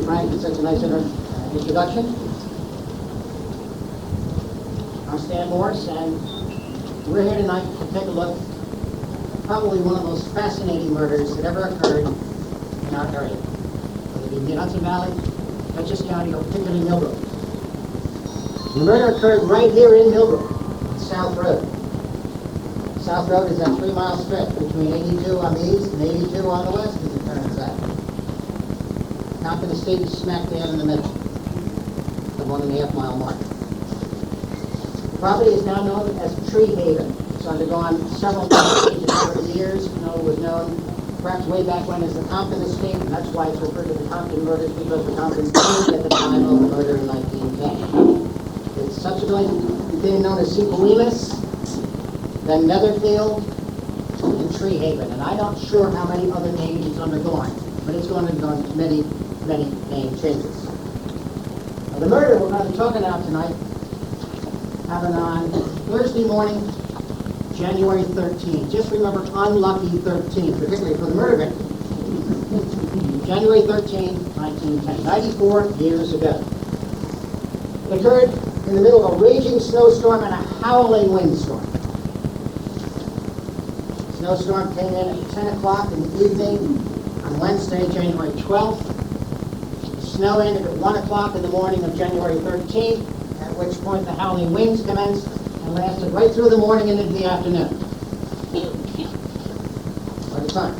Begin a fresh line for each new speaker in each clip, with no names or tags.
you, Frank, for such a nice introduction. I'm Stan Morse, and we're here tonight to take a look at probably one of the most fascinating murders that ever occurred in our area, whether it be in the Hudson Valley, Dutchess County, or particularly Millbrook. The murder occurred right here in Millbrook, on South Road. South Road is that 3-mile stretch between 82 on the east and 82 on the west, as it turns out. Compton Estate is smack dab in the middle, the 1.5-mile mark. The property is now known as Tree Haven. It's undergone several changes over the years. It was known perhaps way back when as the Compton Estate, and that's why it's referred to the Compton murders, because the Compton Estate at the time of the murder in 1910. It's subsequently became known as Sequelimus, then Netherfield, and Tree Haven. And I'm not sure how many other names it's undergone, but it's going to undergo many name changes. Now, the murder we're going to be talking about tonight happened on Thursday morning, January 13th. Just remember, unlucky 13, particularly for the murder victim. January 13, 1910, 94 years ago. It occurred in the middle of a raging snowstorm and a howling windstorm. The snowstorm came in at 10 o'clock in the evening on Wednesday, January 12th. The snow ended at 1 o'clock in the morning of January 13th, at which point the howling winds commenced and lasted right through the morning and into the afternoon. Quite a time.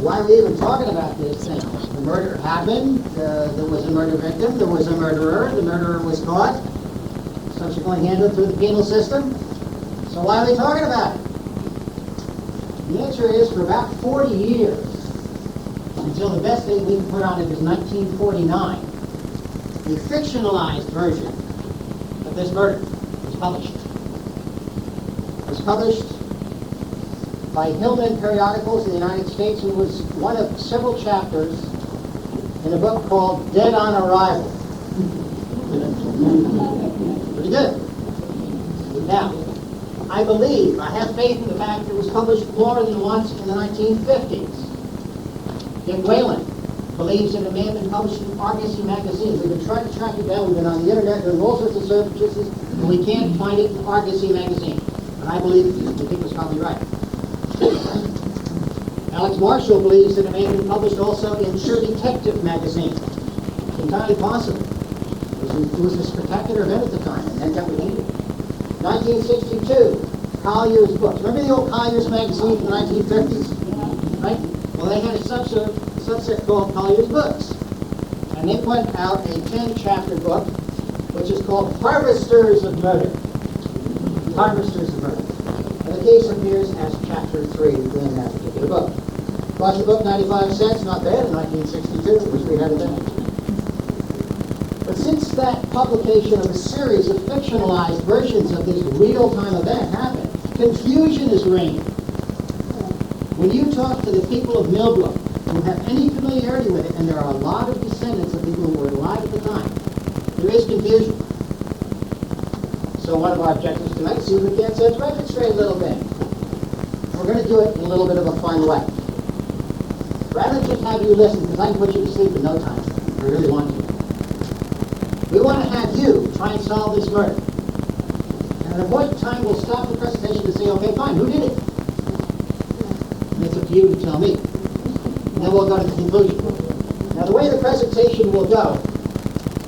Why are we even talking about this thing? The murder happened, there was a murder victim, there was a murderer, the murderer was caught, subsequently handled through the penal system. So why are we talking about it? The answer is, for about 40 years, until the best date we can put on it is 1949, a fictionalized version of this murder was published. It was published by Hillman Periodicals in the United States, and was one of several chapters in a book called Dead on Arrival. Pretty good. Now, I believe, I have faith in the fact that it was published more than once in the 1950s. Dick Whalen believes that it may have been published in Argosy magazine. We've been trying to track it down. We've been on the internet doing all sorts of searches, and we can't find it in Argosy magazine. But I believe it was probably right. Alex Marshall believes that it may have been published also in Sure Detective magazine. Entirely possible. It was a spectacular event at the time, and that we needed. 1962, Collier's Books. Remember the old Collier's magazine from the 1950s? Right? Well, they had a subset called Collier's Books. And they put out a 10-chapter book, which is called Harvesters of Murder. Harvesters of Murder. And the case appears as Chapter 3 in that particular book. Bought the book, 95 cents, not bad, in 1962. Wish we had it then. But since that publication of a series of fictionalized versions of this real-time event happened, confusion is reigning. When you talk to the people of Millbrook who have any familiarity with it, and there are a lot of descendants of people who were alive at the time, there is confusion. So one of our objectives tonight, see if we can't set the record straight a little bit. We're going to do it in a little bit of a fun way. Rather than just have you listen, because I can put you to sleep in no time. I really want to. We want to have you try and solve this murder. And at a point in time, we'll stop the presentation and say, okay, fine, who did it? And it's up to you to tell me. And then we'll go to the conclusion. Now, the way the presentation will go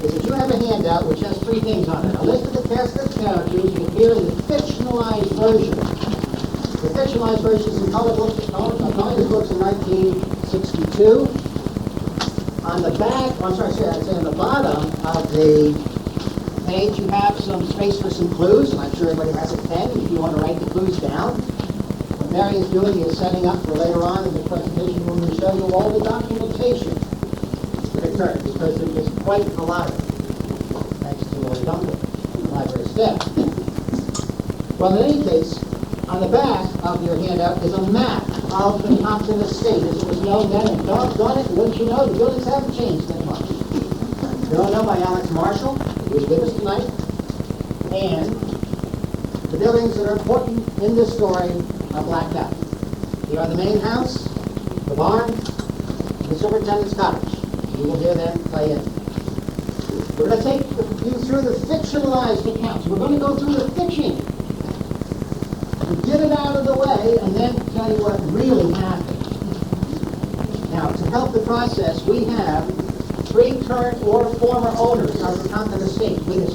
is that you have a handout which has 3 things on it. A list of the cast of characters who appear in the fictionalized version. The fictionalized version is in Collier's Books in 1962. On the back, on the bottom of the page, you have some space for some clues. I'm sure everybody has a pen if you want to write the clues down. What Mary is doing is setting up for later on in the presentation when we show you all the documentation that occurred, because there is quite a lot of it, thanks to Lord Duncan, the library staff. Well, in any case, on the back of your handout is a map of the Compton Estate as it was known then, and doggone it, wouldn't you know, the buildings haven't changed that much. They're all known by Alex Marshall, who is with us tonight, and the buildings that are important in this story are blacked out. They are the main house, the barn, the superintendent's cottage. You will hear them play in. We're going to take you through the fictionalized accounts. We're going to go through the fiction. Get it out of the way, and then tell you what really happened. Now, to help the process, we have 3 current or former owners of the Compton Estate with us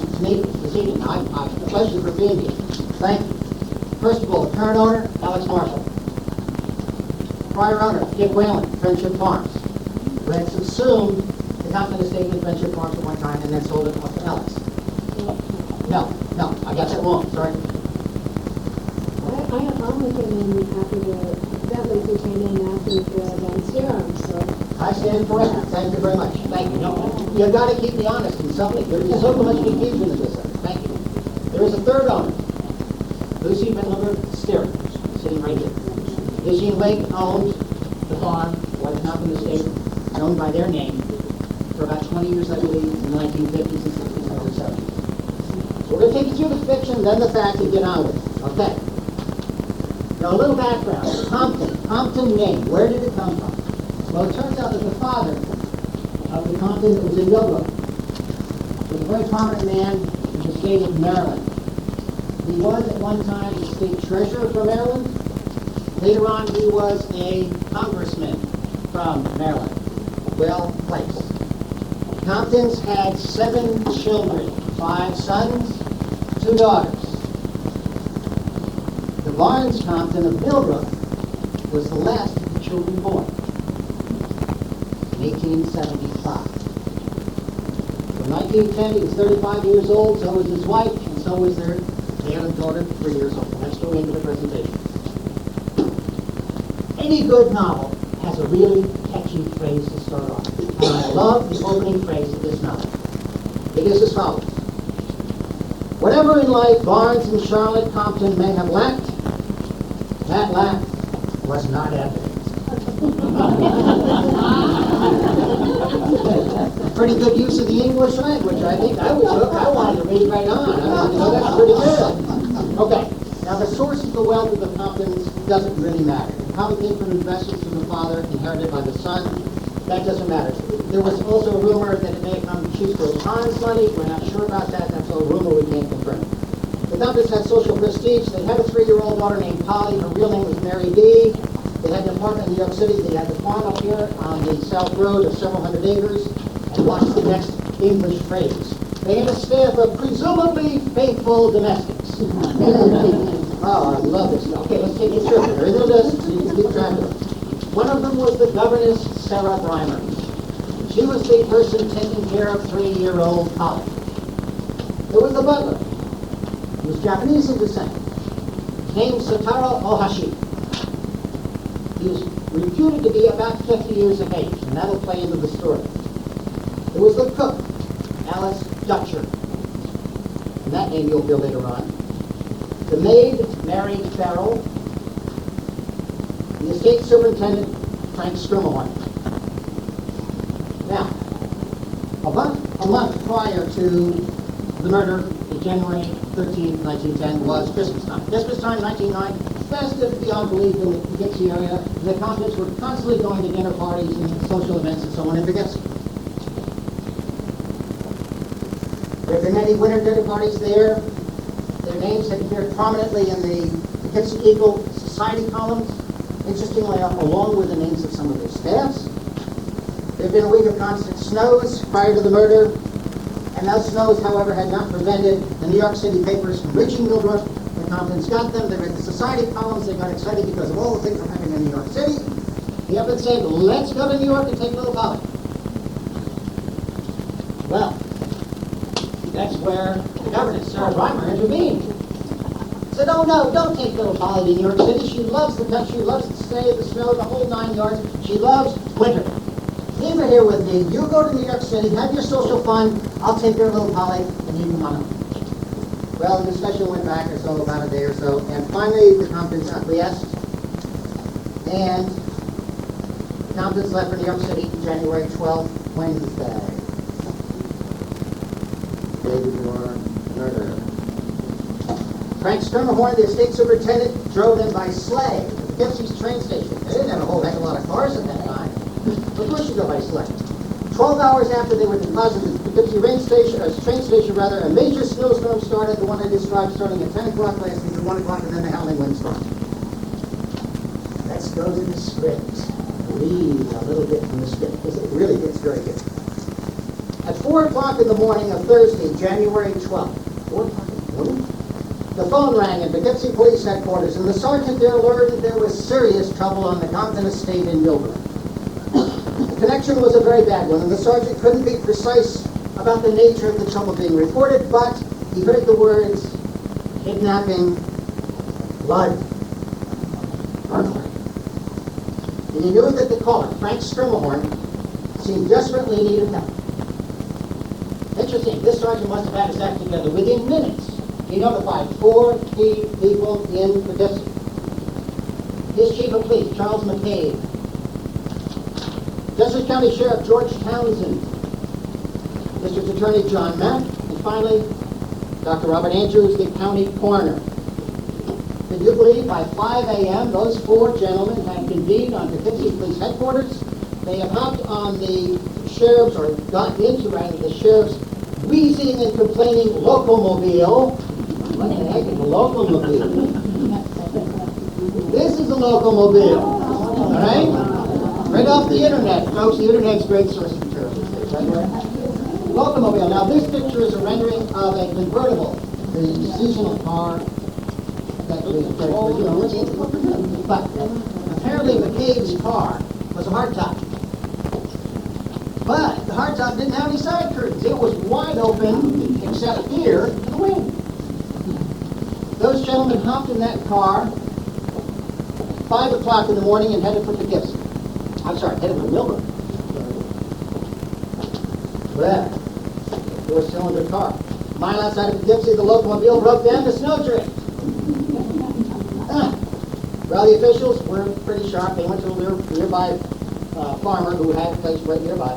this evening. I'm a pleasure for being here. Thank you. First of all, the current owner, Alex Marshall. Prior owner, Dick Whalen, Friendship Farms, who had subsumed the Compton Estate with Friendship Farms at one time and then sold it off to Alex. No, I got that wrong, sorry.
I only came in after that lady came in after the serum, so.
I stand corrected. Thank you very much. Thank you. No, you've got to keep me honest in something. There's so much confusion in this. Thank you. There is a third owner, Lucy Vanliver Steer, sitting right here. Lucy and Lake owned the farm, or the Compton Estate, known by their name, for about 20 years, I believe, in the 1950s and 60s and 70s. So we're going to take you through the fiction, then the facts, and get on with it. Okay. Now, a little background. Compton name, where did it come from? Well, it turns out that the father of the Compton that was in Millbrook was a very prominent man in the state of Maryland. He was at one time the state treasurer for Maryland. Later on, he was a congressman from Maryland. Well placed. Comptons had 7 children, 5 sons, 2 daughters. The Barnes Compton of Millbrook was the last of the children born in 1875. In 1910, he was 35 years old, so was his wife, and so was their daughter, 3 years old. Let's go into the presentation. Any good novel has a really catchy phrase to start off. And I love the opening phrase of this novel. It is as follows. Whatever in life Barnes and Charlotte Compton may have lacked, that lack was not evident. Pretty good use of the English language. I think I was hooked. I wanted to read right on. That's pretty good. Okay. Now, the source of the wealth of the Comptons doesn't really matter. It probably came from investments from the father, inherited by the son. That doesn't matter. There was also a rumor that it may have come from Chisco Khan's money. We're not sure about that. That's a rumor we can't confirm. The Comptons had social prestige. They had a 3-year-old daughter named Polly. Her real name was Mary B. They had an apartment in New York City. They had the farm up here on the South Road of several hundred acres. And watch the next English phrase. They had a staff of presumably faithful domestics. Oh, I love this stuff. Okay, let's take it through. There is a list so you can keep track of it. One of them was the governess, Sarah Breimer. She was the person taking care of 3-year-old Polly. There was the butler. He was Japanese in descent. His name was Sotaro Ohashi. He was reputed to be about 50 years of age, and that'll play into the story. There was the cook, Alice Dutcher. And that name you'll hear later on. The maid, Mary Farrell. The estate superintendent, Frank Skirmahorn. Now, a month prior to the murder, January 13, 1910, was Christmas time. Christmas time, 1909, festive beyond belief in the Poughkeepsie area. The Comptons were constantly going to dinner parties and social events and so on in Poughkeepsie. There have been many winter dinner parties there. Their names have appeared prominently in the Poughkeepsie Eagle Society columns, interestingly enough, along with the names of some of their staffs. There have been a week of constant snows prior to the murder, and those snows, however, had not prevented the New York City papers from reaching Millbrook. The Comptons got them. They read the society columns. They got excited because of all the things that were happening in New York City. He up and said, let's go to New York and take little Polly. Well, that's where the governess, Sarah Breimer, intervened. Said, oh no, don't take little Polly to New York City. She loves the country, loves the snow, the snow, the whole 9 yards. She loves winter. Leave her here with me. You go to New York City, have your social fun. I'll take your little Polly, and you come on home. Well, the discussion went back or so, about a day or so, and finally the Comptons acquiesced. And the Comptons left for New York City January 12th, Wednesday. Day before murder. Frank Skirmahorn, the estate superintendent, drove them by sleigh to Poughkeepsie's train station. They didn't have a whole heck of a lot of cars at that time. Of course you go by sleigh. 12 hours after they were deposited at the Poughkeepsie train station, a major snowstorm started, the one I described, starting at 10 o'clock last week, at 1 o'clock, and then the howling windstorm. Let's go to the script. Read a little bit from the script, because it really gets very good. At 4 o'clock in the morning of Thursday, January 12th, 4 o'clock in the morning, the phone rang at Poughkeepsie Police Headquarters, and the sergeant there learned there was serious trouble on the Compton Estate in Millbrook. The connection was a very bad one, and the sergeant couldn't be precise about the nature of the trouble being reported, but he heard the words kidnapping, blood, burglary. And he knew that the caller, Frank Strimmelhorn, seemed desperately in need of help. Interesting, this sergeant must have had his act together. Within minutes, he notified 4 key people in Poughkeepsie. His chief of police, Charles McCabe, Justice County Sheriff George Townsend, District Attorney John Mack, and finally, Dr. Robert Andrews, the county coroner. Could you believe by 5 a.m. those 4 gentlemen had convened on Poughkeepsie Police Headquarters? They have hopped on the sheriff's, or got into rather the sheriff's wheezing and complaining locomobile. What the heck is a locomobile? This is a locomobile, all right? Right off the internet, folks. The internet's a great source of material these days, right? Locomobile. Now, this picture is a rendering of a convertible, the seasonal car. But apparently McCabe's car was a hardtop. But the hardtop didn't have any side curtains. It was wide open, except here, to the wind. Those gentlemen hopped in that car 5 o'clock in the morning and headed for Poughkeepsie. I'm sorry, headed for Millbrook. Well, 4-cylinder car. A mile outside of Poughkeepsie, the locomobile broke down to snowdrift. Well, the officials were pretty sharp. They went to a nearby farmer who had a place right nearby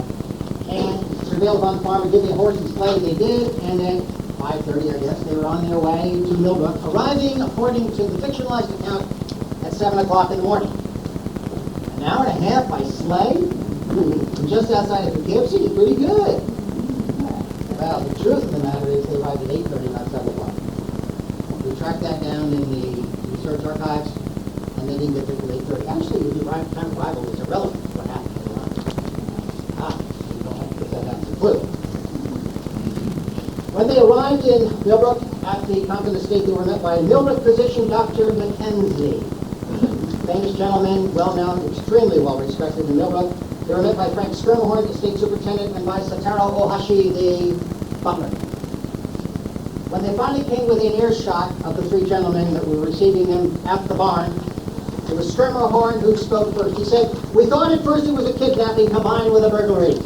and prevailed upon the farmer to give me a horse and sleigh. They did, and then 5:30, I guess, they were on their way to Millbrook, arriving, according to the fictionalized account, at 7 o'clock in the morning. An hour and a half by sleigh from just outside of Poughkeepsie is pretty good. Well, the truth of the matter is they arrived at 8:30, not 7 o'clock. We tracked that down in the research archives, and they didn't get there till 8:30. Actually, the time of arrival is irrelevant to what happened. You don't have to get that as a clue. When they arrived in Millbrook at the Compton Estate, they were met by a Millbrook physician, Dr. Mackenzie. Famous gentleman, well-known, extremely well-respected in Millbrook. They were met by Frank Strimmelhorn, the state superintendent, and by Sataro Ohashi, the butler. When they finally came within earshot of the 3 gentlemen that were receiving them at the barn, it was Strimmelhorn who spoke first. He said, "We thought at first it was a kidnapping combined with a burglary.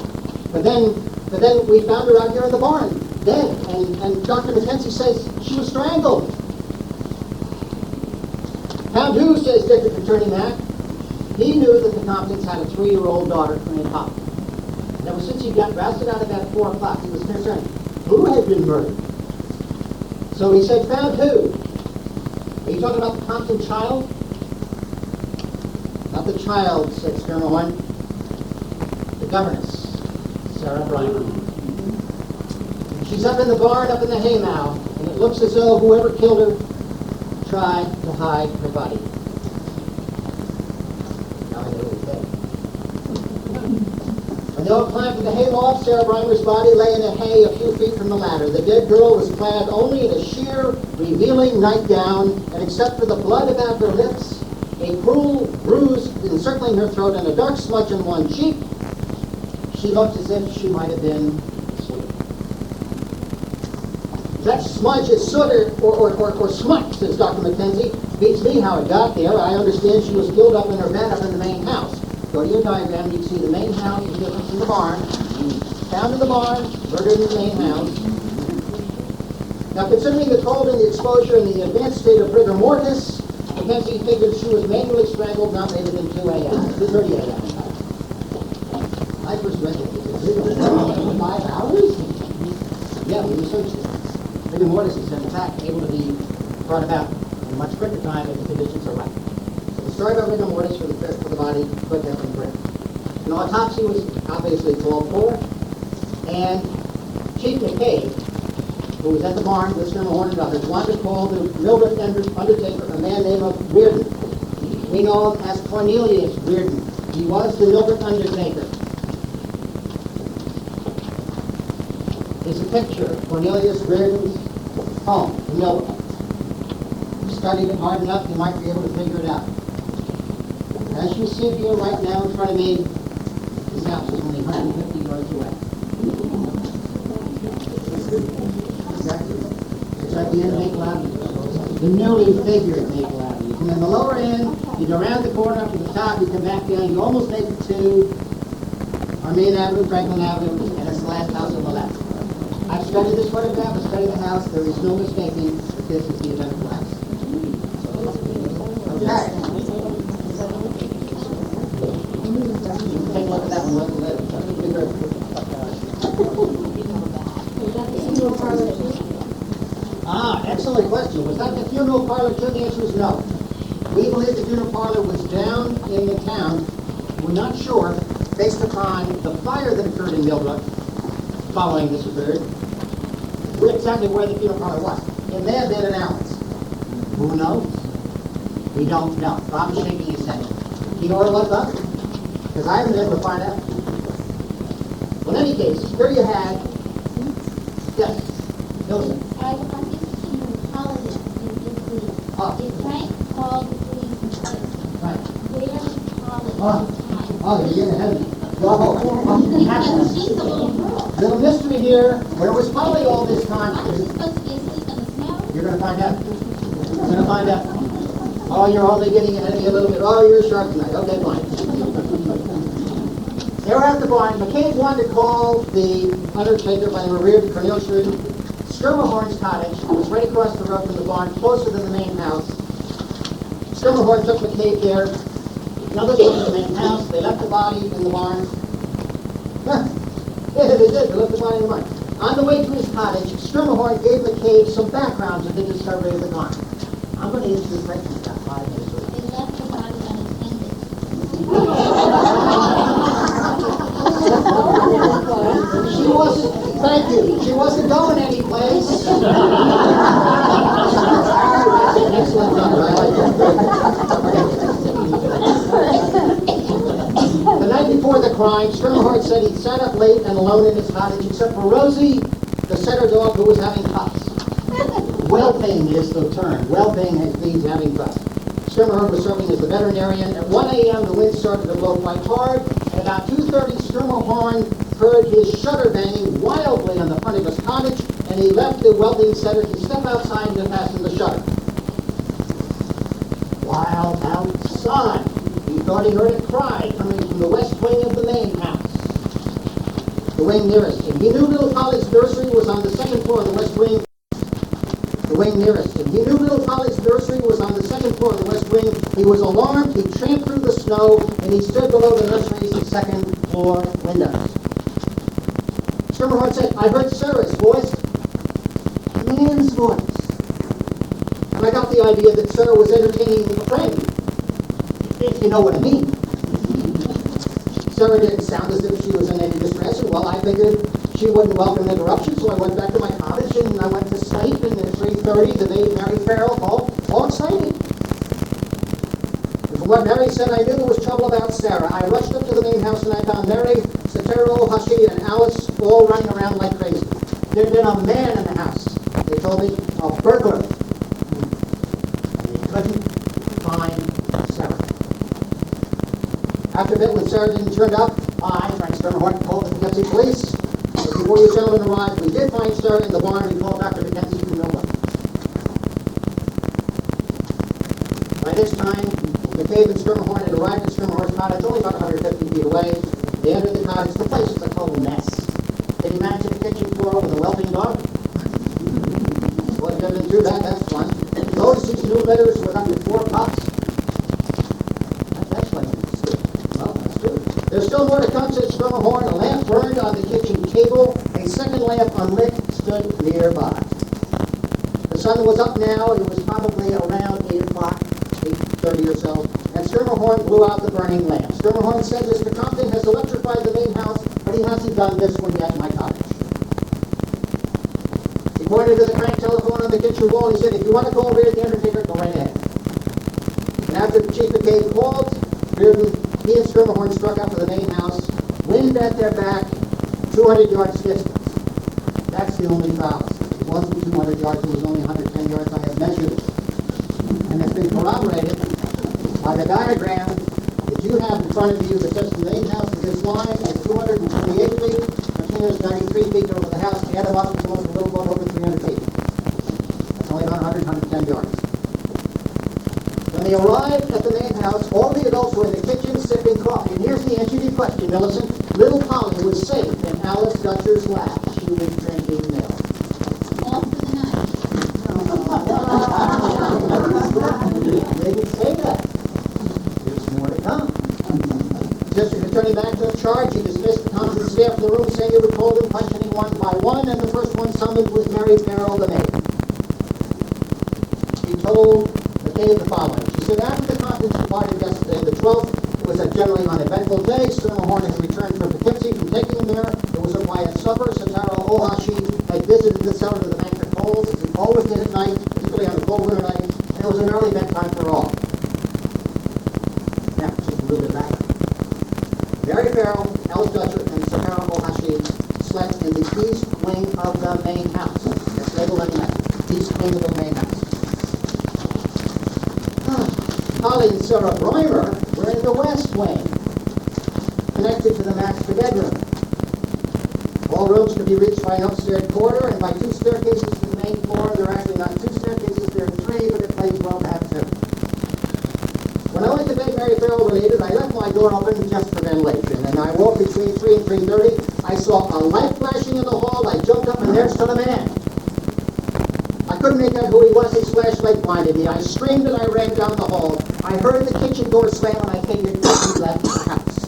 But then we found her out here in the barn, dead. And Dr. Mackenzie says she was strangled." Pound says District Attorney Mack, he knew that the Comptons had a 3-year-old daughter named Pop. And ever since he got rousted out about 4 o'clock, he was concerned. Who had been murdered? So he said, "Found who? Are you talking about the Compton child?" "Not the child," said Strimmelhorn. "The governess, Sarah Bryan. She's up in the barn, up in the haymow, and it looks as though whoever killed her tried to hide her body." Now I know who's dead. When they all climbed to the hayloft, Sarah Brimer's body lay in the hay a few feet from the ladder. The dead girl was clad only in a sheer, revealing nightgown, and except for the blood about her lips, a cruel bruise encircling her throat, and a dark smudge on one cheek, she looked as if she might have been asleep. That smudge is soot or smut, says Dr. Mackenzie. Beats me how it got there. I understand she was killed up in her bed up in the main house. Go to your diagram, you can see the main house is different from the barn. Found in the barn, murdered in the main house. Now, considering the cold and the exposure and the advanced state of rigor mortis, Mackenzie figured she was manually strangled not later than 2 a.m., 2:30 a.m. I first read it. Is it 5 hours? Yeah, we researched it. Rigor mortis is, in fact, able to be brought about in a much quicker time if the conditions are right. So the story about rigor mortis for the body put down in print. An autopsy was obviously called for, and Chief McCabe, who was at the barn with Skirma Horn and others, wanted to call the Mildred undertaker, a man named Reardon. We know him as Cornelius Reardon. He was the Mildred undertaker. Here's a picture of Cornelius Reardon's home in Mildred. If you studied it hard enough, you might be able to figure it out. As you see here right now in front of me, this house is only 150 yards away. Exactly. It's at the end of Maple Avenue. The newly figured Maple Avenue. You come in the lower end, you go around the corner up to the top, you come back down, you almost make it to our main avenue, Franklin Avenue, and it's the last house on the left. I've studied this photograph, I've studied the house, there is no mistaking that this is the event house. Okay. Take a look at that one, look at that. Excellent question. Was that the funeral parlor too? The answer is no. We believe the funeral parlor was down in the town. We're not sure, based upon the fire that occurred in Millbrook following this occurred, exactly where the funeral parlor was. It may have been in Allen's. Who knows? We don't know. Bob is shaking his head. Do you know where it was, Bob? Because I haven't been able to find out. Well, in any case, here you had, yes, Millicent.
I think he apologized in police.
Oh.
If Frank called the police and said,
Right.
where apologize?
Oh, you're getting ahead of me. Go.
She's a little girl.
Little mystery here. Where was Polly all this time?
Aren't you supposed to be asleep in the snow?
You're going to find out. You're going to find out. Oh, you're only getting ahead of me a little bit. Oh, you're sharp tonight. Okay, fine. They were at the barn. McCabe wanted to call the undertaker by the rear of Cornelius Reardon. Skirma Horn's cottage was right across the road from the barn, closer than the main house. Skirma Horn took McCabe there. Another one to the main house. They left the body in the barn. Yeah, they did. They left the body in the barn. On the way to his cottage, Skirma Horn gave McCabe some background to the discovery of the barn. I'm going to answer the question about 5 minutes later.
They left the body unattended.
She wasn't, thank you, she wasn't going anyplace. Excellent, The night before the crime, Skirma said he sat up late and alone in his cottage, except for Rosie, the setter dog, who was having pups. Whelping is the term. Whelping means having pups. Skirma was serving as the veterinarian. At 1 a.m., the wind started to blow quite hard. At about 2:30, Skirma heard his shutter banging wildly on the front of his cottage, and he left the whelping setter to step outside and fasten the shutter. While outside, he thought he heard a cry coming from the west wing of the main house, the wing nearest him. He knew little Polly's nursery was on the second floor of the west wing. The wing nearest him. He knew little Polly's nursery was on the second floor of the west wing. He was alarmed. He tramped through the snow, and he stood below the nursery's second floor windows. Skirma said, I heard Sarah's voice, a man's voice. And I got the idea that Sarah was entertaining a friend, if you know what I mean. Sarah didn't sound as if she was in any distress, and well, I figured she wouldn't welcome interruption, so I went back to my cottage and I went to sleep, and at 3:30 the day Mary Farrell called, all excited. And from what Mary said, I knew there was trouble about Sarah. I rushed up to the main house and I found Mary, Sotero, Hushy, and Alice all running around like crazy. There'd been a man in the house. They told me, a burglar. And they couldn't find Sarah. After a bit, when Sarah didn't turn up, I, Frank Skirma, called the Poughkeepsie police. But before you gentlemen arrived, we did find Sarah in the barn. We called Dr. McKenzie from Millbrook. By this time, McCabe and Skirma had arrived at Skirma cottage, only about 150 feet away. They entered the cottage. The place was a total mess. Can you imagine the kitchen floor with a whelping dog? Well, if you've been through that, that's fun. Notice these new litters with up to 4 pups. That's like well, that's true. There's still more to come, said Skirma. A lamp burned on the kitchen table. A second lamp unlit stood nearby. The sun was up now. It was probably around 8 o'clock, 8:30 or so. And Schermerhorn blew out the burning lamp. Schermerhorn said, Mr. Compton has electrified the main house, but he hasn't done this one yet in my cottage. He pointed to the crank telephone on the kitchen wall. He said, if you want to call Reardon the Undertaker, go right ahead. And after the Chief of Cave called, Reardon, he and Schermerhorn struck out for the main house, wind at their back, 200 yards distance. That's the only foul. It wasn't 200 yards, it was only 110 yards. I have measured it. And it's been corroborated by the diagram that you have in front of you that says the main house to this line is 228 feet, continues 93 feet over the house. Add them up, it's almost a little bit over 300 feet. That's only about 110 yards. When they arrived at the main house, all the adults were in the kitchen sipping coffee. And here's the answer to your question, Millicent. Little Polly was safe in Alice Dutcher's lap. She was drinking milk.
All for the night.
They didn't say that. There's more to come. District Attorney back to the charge. He dismissed the Compton staff from the room, saying he would call them questioning one by one, and the first one summoned was Mary Farrell, the maid. He told the day the following. She said, after the Comptons departed yesterday, the 12th, it was a generally uneventful day. Schermerhorn had returned from Poughkeepsie from taking him there. There was a quiet supper. Sataro Ohashi had visited the cellar to the bank of coals, as he always did at night, particularly on a cold winter night, and it was an early bedtime for all. Now, just a little bit back. Mary Farrell, Alice Dutcher, and Sataro Ohashi slept in the east wing of the main house. That's labeled on the map. East wing of the main house. Polly and Sarah Breimer were in the west wing, connected to the master bedroom. All rooms could be reached by an upstairs corridor and by two staircases to the main floor. There are actually not two staircases, there are three, but it plays well to have two. When I went to bed, Mary Farrell related, I left my door open just for ventilation, and I woke between 3 and 3:30. I saw a light flashing in the hall. I jumped up, and there stood a man. I couldn't make out who he was. His flashlight blinded me. I screamed and I ran down the hall. I heard the kitchen door slam, and I figured he left the house.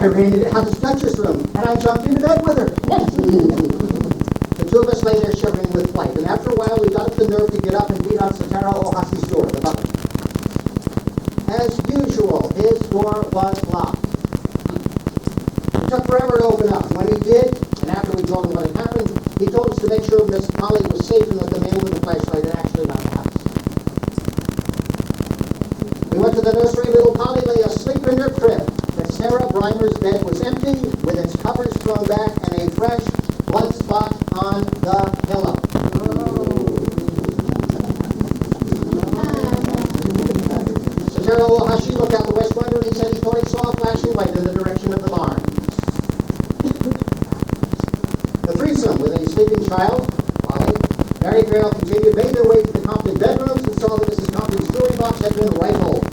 I ran into Alice Dutcher's room, and I jumped into bed with her. The two of us lay there shivering with fright, and after a while we got up the nerve to get up and beat on Sataro Ohashi's door, the butler. As usual, his door was locked. It took forever to open up. When he did, and after we told him what had happened, he told us to make sure Miss Polly was safe and that the man with the flashlight had actually left the house. We went to the nursery. Little Polly lay asleep in her crib. But Sarah Breimer's bed was empty, with its covers thrown back and a fresh blood spot on the pillow. Sataro Ohashi looked out the west window and he said he thought he saw a flashing light in the direction of the barn. The threesome with a sleeping child, Polly, Mary Farrell continued, made their way to the Compton bedrooms and saw that Mrs. Compton's jewelry box had been rifled.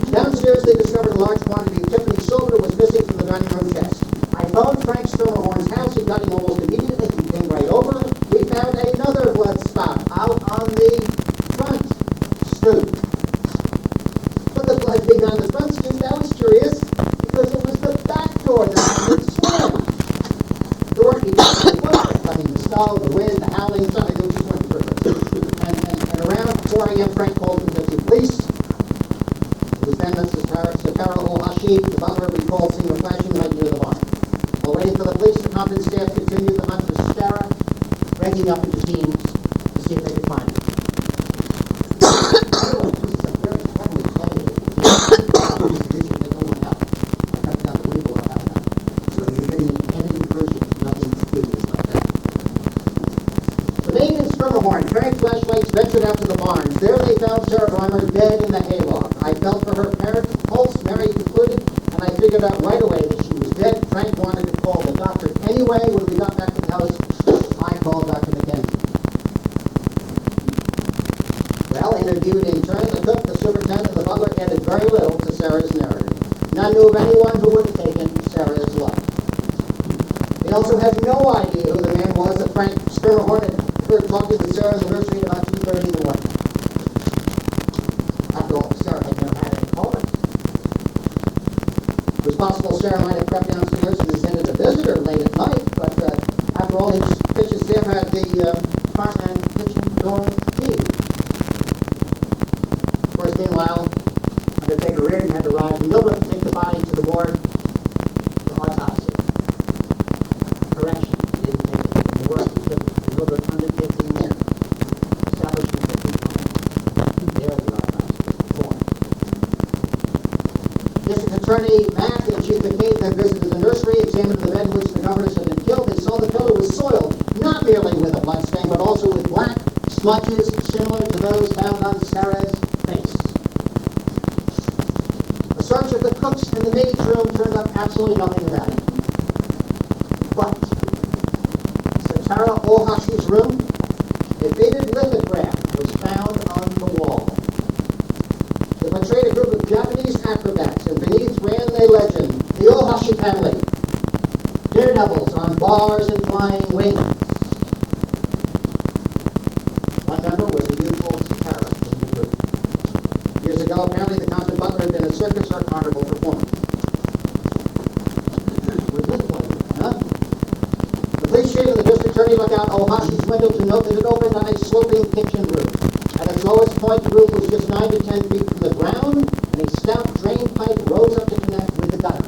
Downstairs, they discovered a large quantity of Tiffany silver that was missing from the dining room chest. I phoned Frank Schermerhorn's house. He got him almost immediately. He came right over. We found another blood spot out on the front stoop. But the blood being on the front stoop, that was curious because it was the back door that had been slammed. Door, he got the foot. I mean, the snow, the wind, the howling, something that just went through it. And around 4 a.m., Frank called the police. It was then that Sataro Ohashi, the butler, recalled seeing a flashing light near the barn. While waiting for the police, the Compton staff continued the hunt for Sarah, breaking up into teams to see if they could find her. This is a very heavily edited edition that no one else. I cut down the label about that. So you're getting an edited version, nothing studious like that. The maid and Schermerhorn carried flashlights, ventured out to the barn. There they found Sarah Breimer dead in the hayloft. I felt for her pulse, Mary concluded, and I figured out right away that she was dead. Frank wanted to call the doctor anyway. When we got back to the house, I called Dr. McKenzie. Well, interviewed in turn, the cook, the superintendent, and the butler added very little to Sarah's narrative. None knew of anyone who would have taken Sarah's life. They also had no idea who the man was that Frank Schermerhorn had heard talking with Sarah in the nursery at about 2:30 in the morning. After all, Sarah had never had any callers. It was possible Sarah might have crept downstairs and visited a visitor late at night, but after all, his kitchen staff had the front and kitchen door key. Attorney Mack and Chief McCabe then visited the nursery, examined the bed in which the governess had been killed. They saw the pillow was soiled, not merely with a blood stain, but also with black smudges similar to those found on Sarah's face. A search of the cook's and the maid's room turned up absolutely nothing about it. But Satara Ohashi's room, a faded lithograph was found on the wall. It portrayed a group of Japanese acrobats, and beneath ran the legend, the Ohashi family, daredevils on bars and flying wings. One member was a youthful Satara in the group. Years ago, apparently the Compton butler had been a circus or carnival performer. Where's this one, huh? The police chief and the district attorney looked out Ohashi's window to note that it opened on a sloping kitchen roof. At its lowest point, the roof was just 9 to 10 feet from the ground, and a stout drain pipe rose up to connect with the gutter.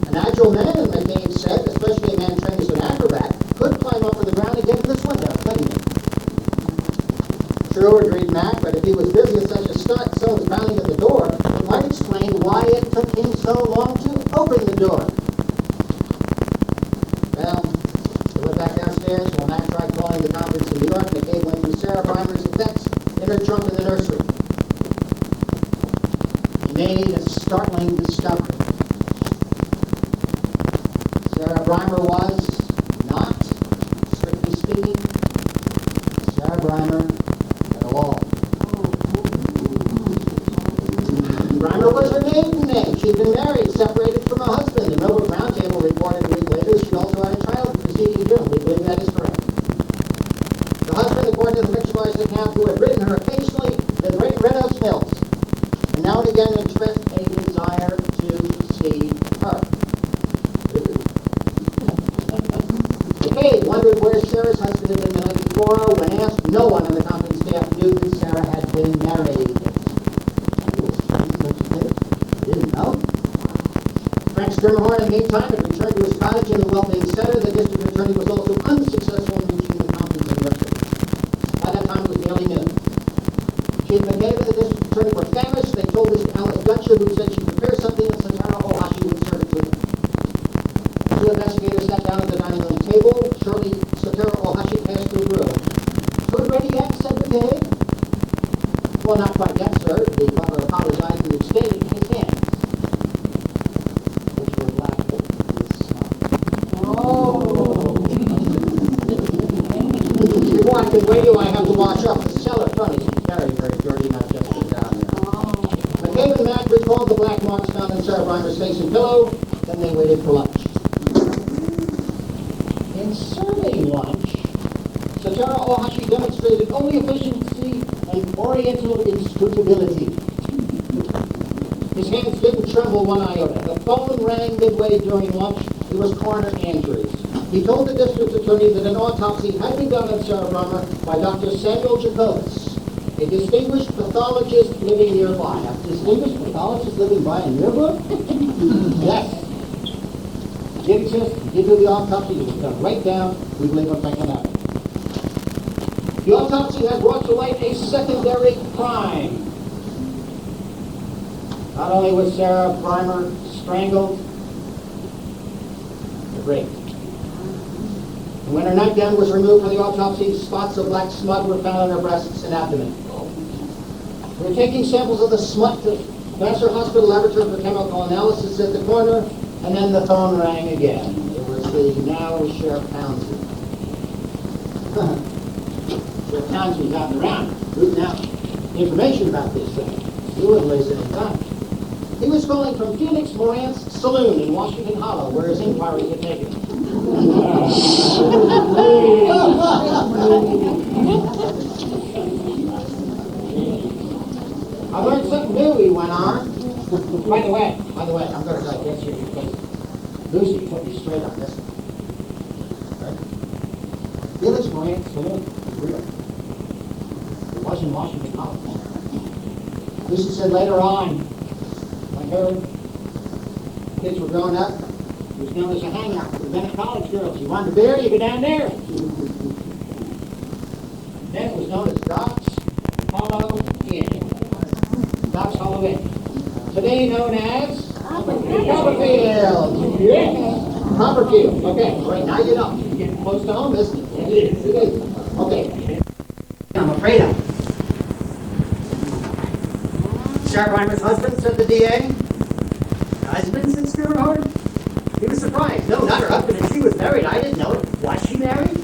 An agile man, McCabe said, especially a man trained as an acrobat, could climb up from the ground and get to this window, couldn't he? True, agreed Mac, but if he was busy at such a stunt, someone was pounding at the door, it might explain why it took him so long to open the door. Well, they went back downstairs while Mac tried calling the conference in New York. McCabe went through Sarah Breimer's effects in her trunk in the nursery. He made a startling discovery. Sarah Breimer was not, strictly speaking, Sarah Breimer at all. Breimer was her maiden name. She'd been married, separated from her husband. The Nobel Roundtable reported a week later she also had a child the preceding June. We believe that is correct. The husband, according to the fictionalized account, who had written her occasionally, lived right in Red House Mills, and now and again expressed a desire to see her. McCabe wondered where Sarah's husband had been the night before. When asked, no one on the Compton staff knew that Sarah had been married. Didn't know. Frank Sturmhorn, in the meantime, had returned to his cottage in the Wellbeing Center. The district attorney was also unsuccessful in reaching the Compton director. By that time, it was nearly noon. Chief McCabe and the district attorney were famished. They told this to Alice Dutcher, who said she'd prepare something and Satara Ohashi would serve it to them. The two investigators sat down at the dining room table. Shortly, Satara Ohashi passed through the room. Food ready yet? Said McCabe. Well, not quite yet, sir. The butler apologized and extended his hands, which were black with smut. Oh! Before I can weigh you, I have to wash up. The cellar front is very, very dirty, not just down there. McCabe and Mack recalled the black marks found in Sarah Breimer's face and pillow. Then they waited for lunch. In serving lunch, Satara Ohashi demonstrated only efficiency and oriental inscrutability. His hands didn't tremble one iota. The phone rang midway during lunch. It was Coroner Andrews. He told the district attorney that an autopsy had been done on Sarah Breimer by Dr. Samuel Jacobus, a distinguished pathologist living nearby. A distinguished pathologist living by in your book? Yes. He did exist. He did do the autopsy. It was done right down. We believe what's going to happen. The autopsy has brought to light a secondary crime. Not only was Sarah Breimer strangled, but raped. And when her nightgown was removed for the autopsy, spots of black smut were found on her breasts and abdomen. We were taking samples of the smut to Vassar Hospital Laboratory for chemical analysis at the coroner, and then the phone rang again. It was the now Sheriff Townsend. Sheriff Townsend was out and around, rooting out information about this thing. He wouldn't waste any time. He was calling from Felix Moran's Saloon in Washington Hollow, where his inquiry had taken him. I learned something new, he went on. By the way, I'm going to get you because Lucy put me straight on this. Right? Felix Moran's Saloon is real. It was in Washington Hollow. Lucy said later on, when her kids were growing up, it was known as a hangout for the Bennett College girls. You wanted a beer, you go down there. Then it was known as Doc's Hollow Inn. Doc's Hollow Okay. Today known as Copperfield. Yeah. Copperfield. Okay, great. Now you know. You're getting close to home, isn't it? It is. Okay. I'm afraid of. Sheriff Reimer's husband, said the DA. Husband, said Stewart. He was surprised. No, not her husband, and she was married. I didn't know it. Was she married?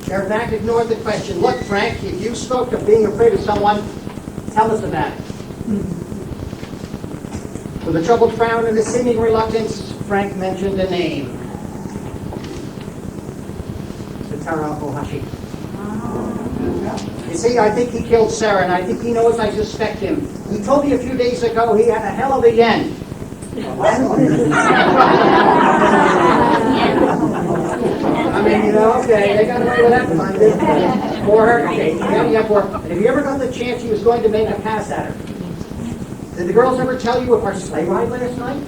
Sheriff Mack ignored the question. Look, Frank, if you spoke of being afraid of someone, tell us about it. With a troubled frown and a seeming reluctance, Frank mentioned a name. Satara Ohashi. You see, I think he killed Sarah, and I think he knows I suspect him. He told me a few days ago he had a hell of a yen. I mean, you know, okay, they got away with that one. For her, okay, yeah, for her. And if you ever got the chance, he was going to make a pass at her. Did the girls ever tell you of our sleigh ride last night?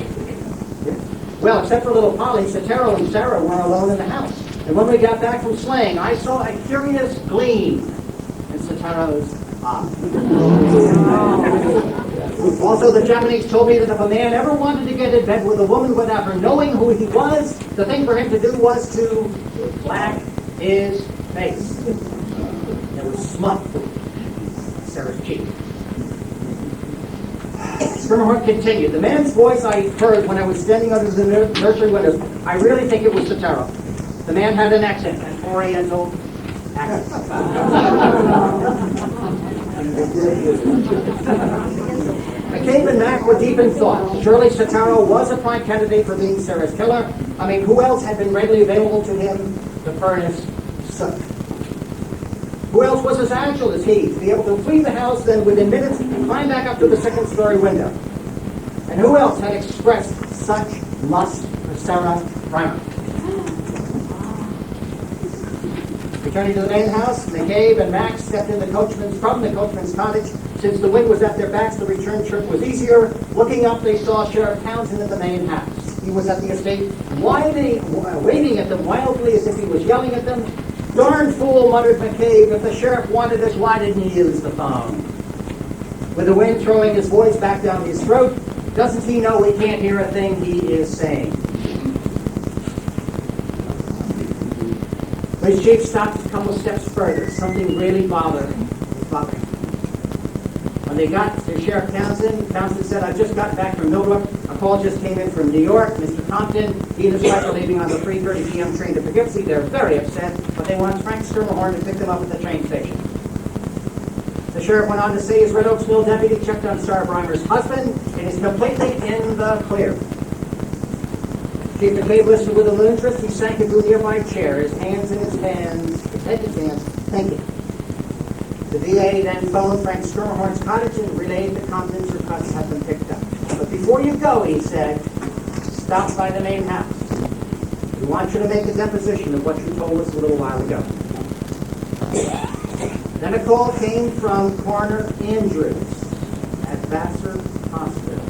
Yeah. Well, except for little Polly, Sotero and Sarah were alone in the house. And when we got back from sleighing, I saw a curious gleam in Sotero's eye. Also, the Japanese told me that if a man ever wanted to get in bed with a woman without her knowing who he was, the thing for him to do was to black his face. There was smut on Sarah's cheek. Skirmahorn continued. The man's voice I heard when I was standing under the nursery windows, I really think it was Sotero. The man had an accent, an Oriental accent. McCabe and Mack were deep in thought. Surely Sotero was a prime candidate for being Sarah's killer. I mean, who else had been readily available to him to furnace soot? Who else was as agile as he, to be able to flee the house, then within minutes climb back up to the second-story window? And who else had expressed such lust for Sarah Reimer? Returning to the main house, McCabe and Max stepped from the coachman's cottage. Since the wind was at their backs, the return trip was easier. Looking up, they saw Sheriff Townsend in the main house. He was at the estate, waving at them wildly as if he was yelling at them. Darn fool, muttered McCabe. If the sheriff wanted us, why didn't he use the phone? With the wind throwing his voice back down his throat, doesn't he know we can't hear a thing he is saying? Police chief stopped a couple steps further. Something really bothered him. When they got to Sheriff Townsend, Townsend said, I just got back from Millbrook. A call just came in from New York. Mr. Compton, he and his wife are leaving on the 3:30 p.m. train to Poughkeepsie. They're very upset, but they want Frank Skirmahorn to pick them up at the train station. The sheriff went on to say his Red Oaks Mill deputy checked on Sarah Reimer's husband and is completely in the clear. Chief McCabe listened with a little interest. He sank into a nearby chair, his head in his hands, thinking. The DA then phoned Frank Skirmahorn's cottage and relayed the Compton's request had been picked up. But before you go, he said, stop by the main house. We want you to make a deposition of what you told us a little while ago. Then a call came from Coroner Andrews at Vassar Hospital.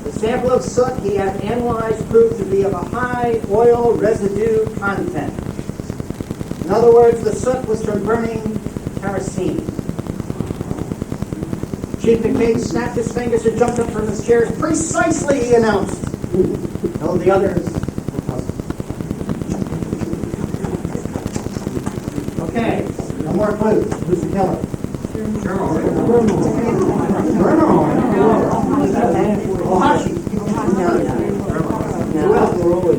The sample of soot he had analyzed proved to be of a high oil residue content. In other words, the soot was from burning kerosene. Chief McCabe snapped his fingers and jumped up from his chair. Precisely, he announced. No, the others were puzzled. Okay, no more clues. Who's the killer? Ohashi. Who else?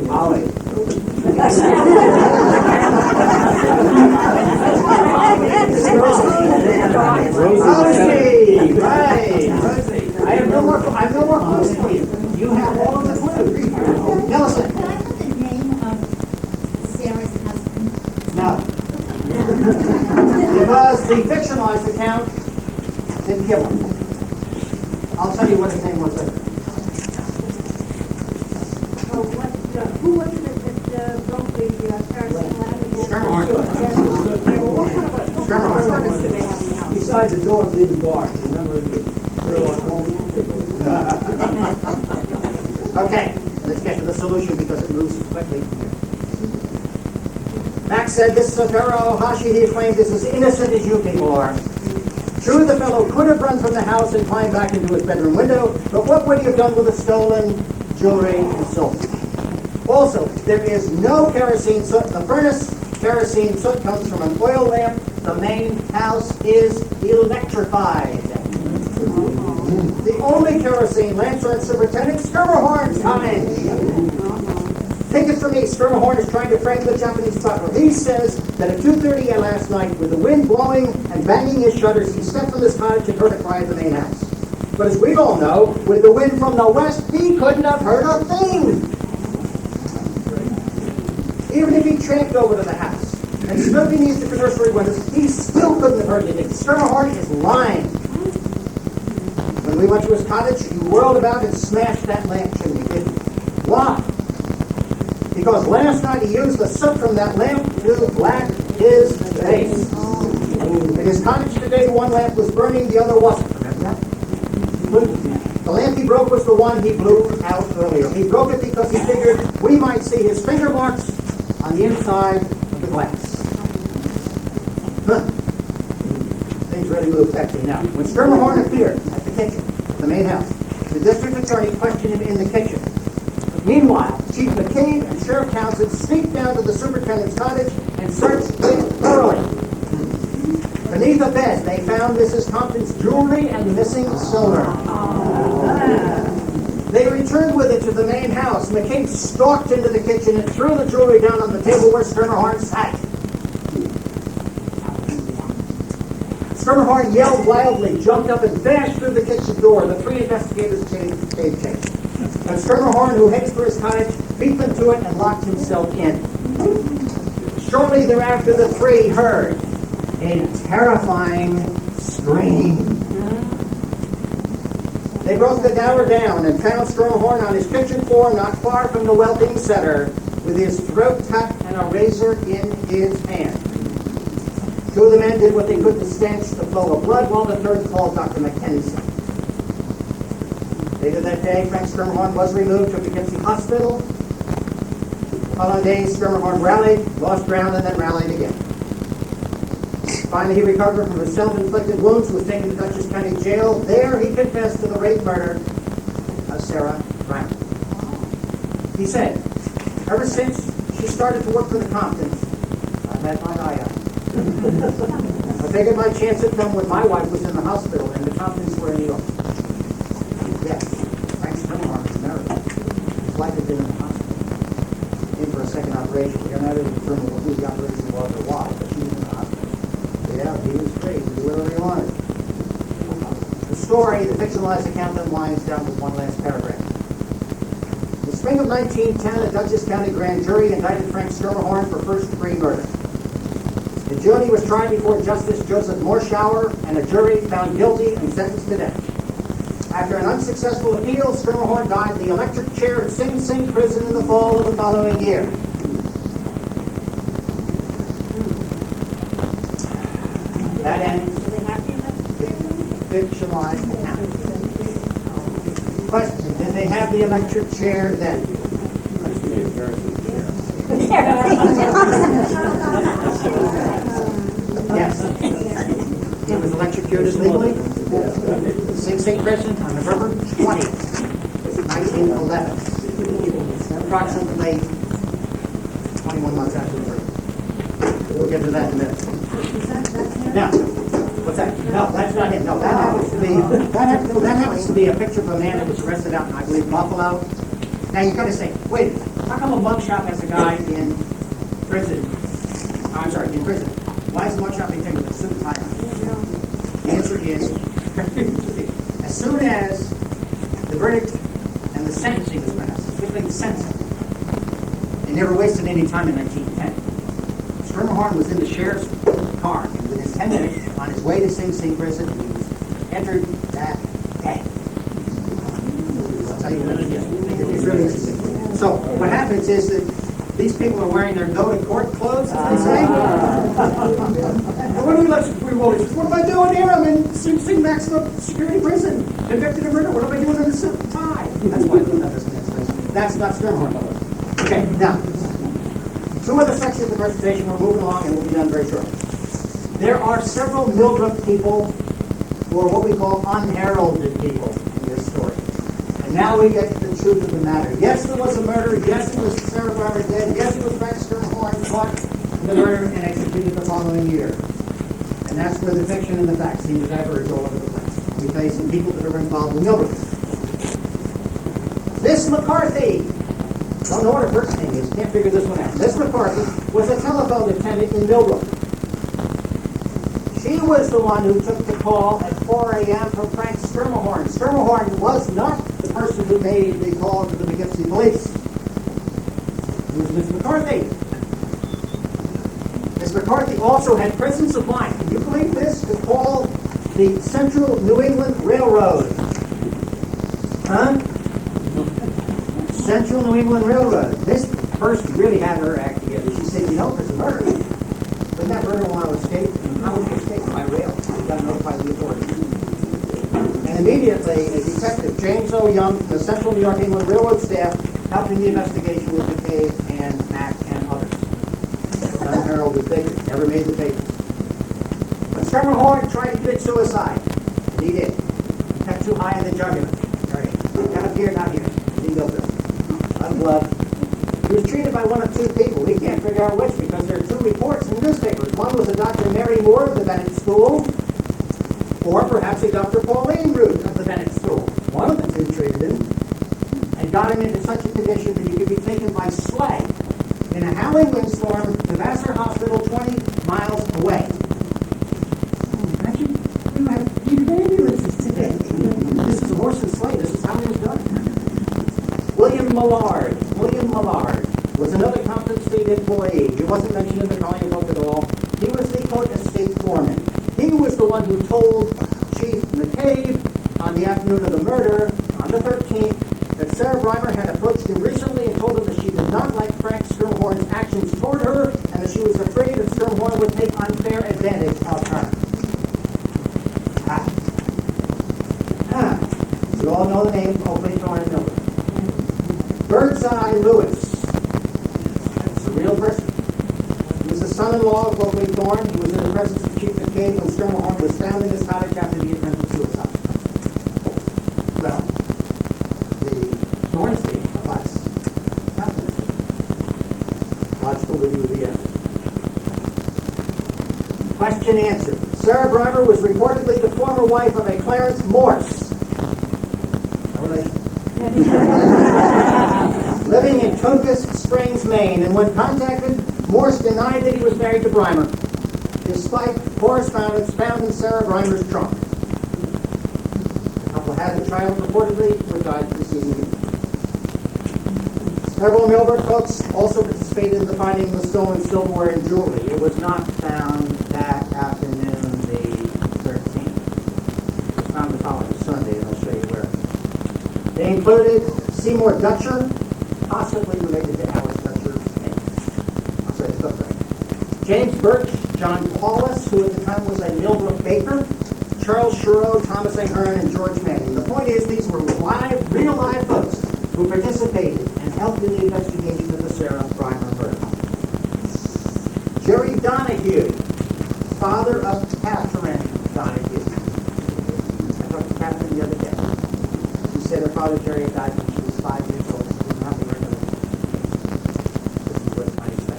Polly. Rosie, right. I have no more clues for you. You have all of the clues. Nelson.
Can I have the name of Sarah's husband?
No. Because the fictionalized account didn't kill him. I'll tell you what his name was later.
Who was it that broke the kerosene ladder?
Skirmahorn.
Besides the door leading the bar, remember the
Okay, let's get to the solution because it moves quickly. Max said, this Sotero Ohashi, he claimed, is as innocent as you people are. True, the fellow could have run from the house and climbed back into his bedroom window, but what would he have done with the stolen jewelry and so forth? Also, there is no kerosene soot in the furnace. Kerosene soot comes from an oil lamp. The main house is electrified. The only kerosene lamps are in Superintendent Schermerhorn's TOWNH. Take it from me, Schermerhorn is trying to frame the Japanese butler. He says that at 2:30 last night, with the wind blowing and banging his shutters, he stepped from his cottage and heard a cry at the main house. But as we all know, with the wind from the west, he couldn't have heard a thing. Even if he tramped over to the house and stood beneath the nursery windows, he still couldn't have heard anything. Schermerhorn is lying. When we went to his cottage, he whirled about and smashed that lamp chimney, didn't he? Why? Because last night he used the soot from that lamp to black his face. In his cottage today, one lamp was burning, the other wasn't. Remember that? The lamp he broke was the one he blew out earlier. He broke it because he figured we might see his finger marks on the inside of the glass. Things really moved sexy now. When Schermerhorn appeared at the kitchen, the main house, the district attorney questioned him in the kitchen. Meanwhile, Chief McCabe and Sheriff Townsend sneaked down to the superintendent's cottage and searched it thoroughly. Beneath a bed, they found Mrs. Compton's jewelry and missing silver. They returned with it to the main house. McCabe stalked into the kitchen and threw the jewelry down on the table where Schermerhorn sat. Schermerhorn yelled wildly, jumped up and dashed through the kitchen door. The three investigators gave chase. But Schermerhorn, who headed for his cottage, beat them to it and locked himself in. Shortly thereafter, the three heard a terrifying scream. They broke the tower down and found Schermerhorn on his kitchen floor not far from the well-being setter with his throat cut and a razor in his hand. Two of the men did what they could to stanch the flow of blood, while the third called Dr. Mackenzie. Later that day, Frank Schermerhorn was removed to Poughkeepsie Hospital. The following days, Schermerhorn rallied, lost ground, and then rallied again. Finally, he recovered from his self-inflicted wounds, was taken to Dutchess County Jail. There, he confessed to the rape murder of Sarah Brown. He said, ever since she started to work for the Comptons, I've had my eye out. I figured my chance at them when my wife was in the hospital and the Comptons were in New York. Yes, Frank Schermerhorn was married. His wife had been in the hospital. In for a second operation. We're not able to determine who the operation was or why, but she was in the hospital. Yeah, he was free to do whatever he wanted. The story, the fictionalized account, then winds down with one last paragraph. In the spring of 1910, a Dutchess County grand jury indicted Frank Schermerhorn for first-degree murder. The jury was tried before Justice Joseph Morshower, and a jury found guilty and sentenced to death. After an unsuccessful appeal, Schermerhorn died in the electric chair at Sing Sing prison in the fall of the following year. That ends the fictionalized account. Question, did they have the electric chair then? Yes. It was electrocuted legally. Sing Sing prison on November 20th, 1911. Approximately 21 months after the murder. We'll get to that in a minute. Now, what's that? No, that's not him. No, that happens to be a picture of a man that was arrested out in, I believe, Buffalo. Now you've got to say, wait, how come a mug shop has a guy in prison? I'm sorry, in prison. Why is the mug shop being taken with a suit and tie? The answer is, as soon as the verdict and the sentencing was passed, specifically the sentencing, they never wasted any time in 1910. Schermerhorn was in the sheriff's car, and within 10 minutes, on his way to Sing Sing prison, he was entered that day. I'll tell you what it is. It's really interesting. So what happens is that these people are wearing their go-to-court clothes, as they say. And what do we listen to? What am I doing here? I'm in Sing Sing maximum security prison, convicted of murder. What am I doing in a suit and tie? That's why that doesn't make sense. That's not Schermerhorn. Okay, now, two other sections of the presentation. We're moving along, and we'll be done very shortly. There are several Mildred people were what we call unheralded people in this story. And now we get to the truth of the matter. Yes, there was a murder. Yes, it was Sarah Barber dead. Yes, it was Frank Skirmhorn caught in the murder and executed the following year. And that's where the fiction and the facts seem to diverge all over the place. We face some people that are involved in Millbrook. Miss McCarthy. Don't know what her first name is. Can't figure this one out. Miss McCarthy was a telephone attendant in Millbrook. She was the one who took the call at 4 a.m. from Frank Skirmhorn. Skirmhorn was not the person who made the call to the Poughkeepsie police. It was Miss McCarthy. Miss McCarthy also had presence of mind. Can you believe this? To call the Central New England Railroad. Huh? Central New England Railroad. This person really had her act together. She said, you know, there's a murder. Wouldn't that murder want to escape? And how would he escape? By rail. He got notified the authorities. And immediately, a detective, James O. Young, from the Central New York England Railroad staff, helped in the investigation with McCabe and Mack and others. Unheralded figure. Never made the paper. But Skirmhorn tried to commit suicide. And he did. He got too high in the jugular. Right. Got up here, not here. Didn't go there. Blood. He was treated by one of two people. We can't figure out which because there are two reports in the newspapers. One was a Dr. Mary Moore of the Bennett School, or perhaps a Dr. Pauline Root of the Bennett School. One of the two treated him and got him into such a condition that he could be taken by sleigh in a howling windstorm to Vassar Hospital 20 miles away. Imagine you have ambulances today. This is a horse and sleigh. This is how it was done. William Millard was another Compton Estate employee. He wasn't mentioned in the Collier book at all. He was the quote estate foreman. He was the one who told Chief McCabe on the afternoon of the murder, on the 13th, that Sarah Breimer had approached him recently and told him that she did not like Frank Skirmhorn's actions toward her and that she was afraid that Skirmhorn would take unfair advantage of her. You all know the name of Oakley Thorne and Miller. Birdseye Lewis. That's a real person. He was the son-in-law of Oakley Thorne. He was in the presence of Chief McCabe when Skirmhorn was found in his cottage after the attempted suicide. Well, the Thorne estate applies. Logical review of the evidence. Question answered. Sarah Breimer was reportedly the former wife of a Clarence Morse. Living in Tungus Springs, Maine, and when contacted, Morse denied that he was married to Breimer, despite correspondence found in Sarah Breimer's trunk. The couple had a child reportedly, but died preceding it. Several Millbrook folks also participated in the finding of the stolen silverware and jewelry. It was not found that afternoon, the 13th. It was found the following Sunday, and I'll show you where. They included Seymour Dutcher, possibly related to Alice Dutcher's name. I'll say it's right. James Birch, John Paulus, who at the time was a Millbrook baker, Charles Sherrow, Thomas A. Hearn, and George Manning. The point is, these were real live folks who participated and helped in the investigation of the Sarah Breimer murder. Jerry Donahue, father of Catherine Donahue. I talked to Catherine the other day. She said her father Jerry had died when she was 5 years old. She didn't have the record. This is what I say.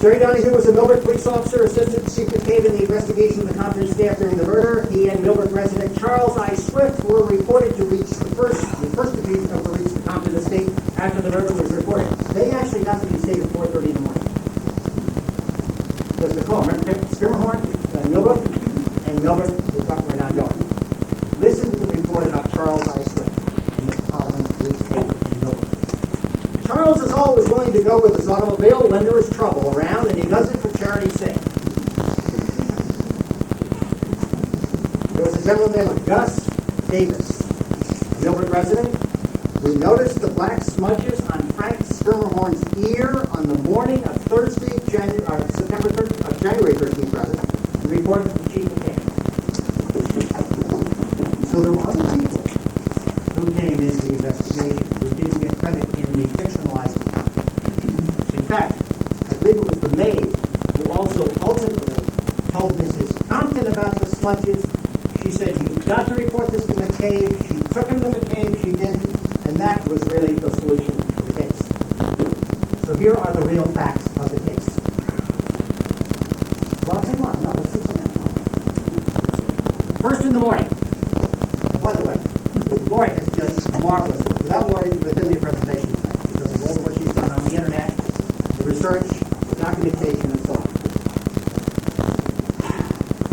Jerry Donahue was a Millbrook police officer, assisted Chief McCabe in the investigation of the Compton staff during the murder. He and Millbrook resident Charles I. Swift were reported to reach the first of these to reach the Compton estate after the murder was reported. They actually got to the estate at 4:30 in the morning. Because the call, remember Skirmhorn, Millbrook, and Millbrook was talking right now going. Listen to the report about Charles I. Swift in the Collins Police State in Millbrook. Charles is always willing to go with his automobile when there is trouble around, and he does it for charity's sake. There was a gentleman named Gus Davis, a Millbrook resident, who noticed the black smudges on Frank Skirmhorn's ear on the morning of January 13th, and reported to the chief of camp. So there were other people who came into the investigation who didn't get credit in the fictionalized account. In fact, I believe it was the maid who also ultimately told Mrs. Compton about the smudges. She cave, she took him to the cave, she didn't, and that was really the solution to the case. So here are the real facts of the case. Well, I'll tell you what, no, let's do something else. First in the morning. By the way, Lori is just marvelous. Without Lori, we couldn't do a presentation tonight because of all what she's done on the internet, the research, the documentation, and so on.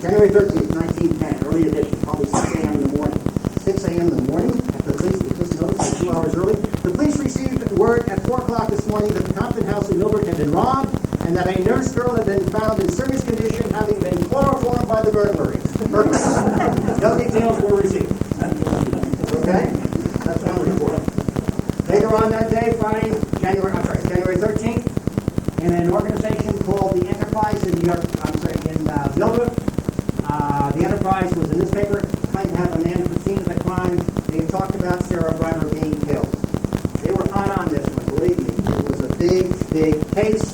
January 13th, 1910, early edition, probably 6 a.m. in the morning. 6 a.m. in the morning, after the police noticed 2 hours early. The police received word at 4 o'clock this morning that the Compton house in Millbrook had been robbed and that a nurse girl had been found in serious condition, having been chloroformed by the burglars. No details were received. Okay? That's one report. Later on that day, January 13th, in an organization called the Enterprise in Millbrook, the Enterprise was a newspaper trying to have a man at the scene of the crime. They had talked about Sarah Breimer being killed. They were hot on this one, believe me. It was a big, big case,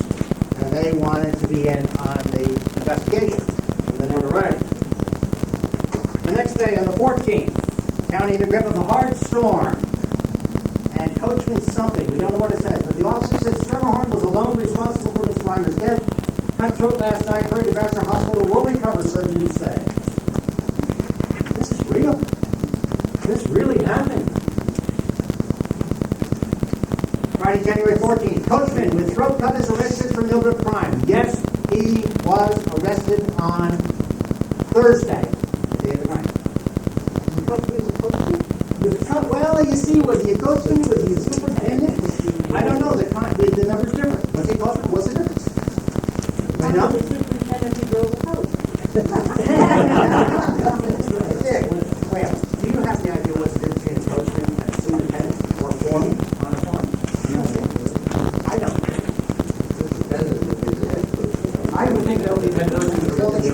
and they wanted to be in on the investigation of the notoriety. The next day, on the 14th, county in the grip of a hard storm, and coachman something, we don't know what it says, but the officer said Schermerhorn was alone responsible for Miss Breimer's death. Cut throat last night, hurried to Vassar Hospital, will recover, surgeons say. This is real. This really happened. Friday, January 14th, coachman with throat cut is arrested for Millbrook crime. Yes, he was arrested on Thursday, the day of the crime. Well, you see, was he a coachman? Was he a superintendent? I don't know. The number's different. Was he coachman? What's the difference? I know.
The superintendent who drove the coach.
Well, do you have the idea what's the difference between a coachman and a superintendent or foreman on a farm? I don't. I would think that would be the person who's building the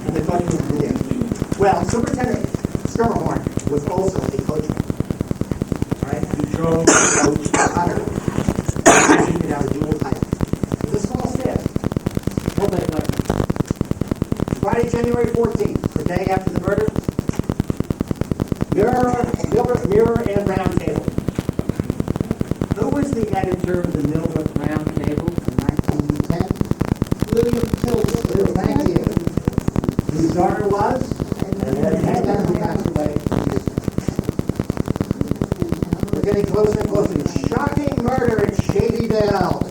and the coachman would be. Well, Superintendent Schermerhorn was also a coachman. Right? He drove coach Otter. He could have a dual title. It was a small staff. Friday, January 14th, the day after the murder. Mirror and Round Table. Who was the editor of the Millbrook Round Table in 1910? William Tilden. Thank you. Whose daughter was? And then who passed away. We're getting closer and closer. Shocking murder at Shady Dell.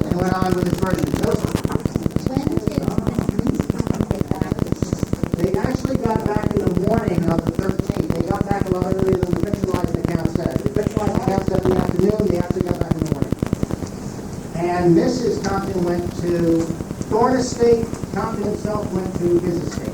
And went on with his version. Joseph. They actually got back in the morning of the 13th. They got back a lot earlier than the fictionalized account said. The fictionalized account said in the afternoon. They actually got back in the morning. And Mrs. Compton went to TOWNH Estate. Compton himself went to his estate.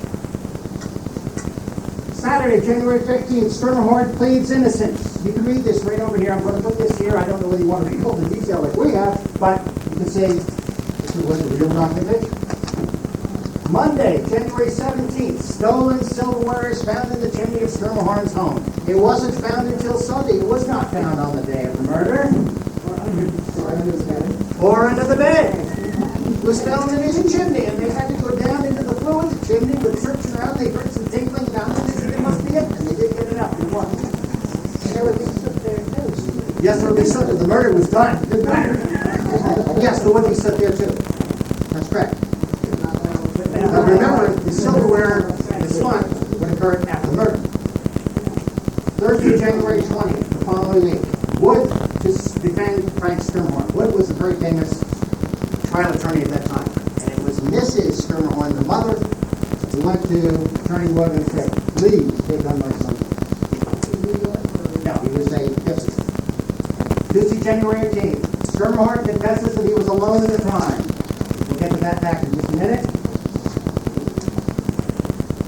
Saturday, January 15th, Schermerhorn pleads innocence. You can read this right over here. I'm going to put this here. I don't know whether you want to read all the detail like we have, but you can say this was a real documentation. Monday, January 17th, stolen silverware is found in the chimney of Schermerhorn's home. It wasn't found until Sunday. It was not found on the day of the murder. Or under the bed. It was found in his chimney, and they had to go down into the fluid chimney with searching around. They heard some tinkling down there. They said it must be it, and they did get it up. It was.
And there would be stuff there too.
Yes, there would be something. The murder was done. Yes, there would be stuff there too. That's correct. Now remember, the silverware and the smut would occur after the murder. Thursday, January 20th, the following week. Wood to defend Frank Schermerhorn. Wood was a very famous trial attorney at that time. And it was Mrs. Schermerhorn, the mother, who went to Attorney Wood and said, please take on my son. No, he was a business. Tuesday, January 18th. Schermerhorn confesses that he was alone in the crime. We'll get to that back in just a minute.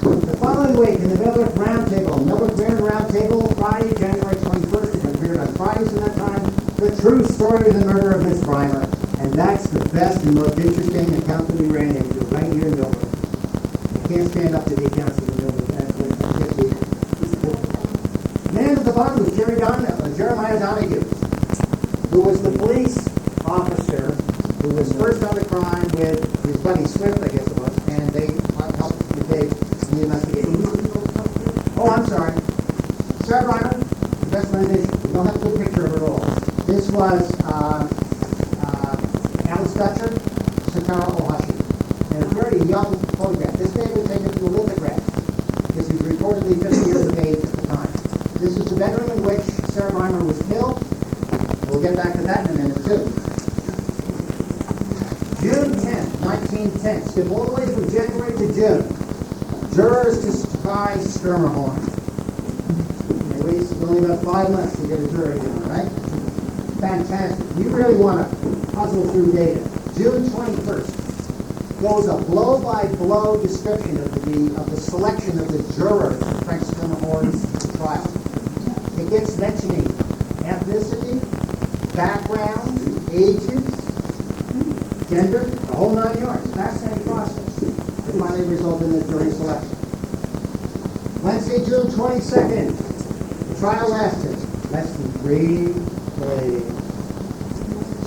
The following week in the Millbrook Round Table, Millbrook Round Table, Friday, January 21st, it appeared on Fridays in that time, the true story of the murder of Miss Breimer. And that's the best and most interesting account that we ran into right here in Millbrook. I can't stand up to the accounts of the Millbrook. Man at the bottom was Jeremiah Donahue, who was the police officer who was first on the crime with his buddy Swift, I guess it was, and they helped the case in the investigation. Oh, I'm sorry. Sarah Reimer, best rendition. We don't have a good picture of her at all. This was Alice Dutcher, Satara Ohashi. And a very young photograph. This may have been taken from a lithograph, because he was reportedly 50 years of age at the time. This is the bedroom in which Sarah Reimer was killed. We'll get back to that in a minute, too. June 10, 1910. Skip all the way from January to June. Jurors to try Schermerhorn. At least only about 5 months to get a jury in, right? Fantastic. You really want to puzzle through data. June 21st goes a blow-by-blow description of the selection of the jurors for Frank Schermerhorn's trial. It gets mentioning ethnicity, background, ages, gender, the whole 9 yards. Fascinating process. It finally resulted in the jury selection. Wednesday, June 22nd. The trial lasted less than 3 days.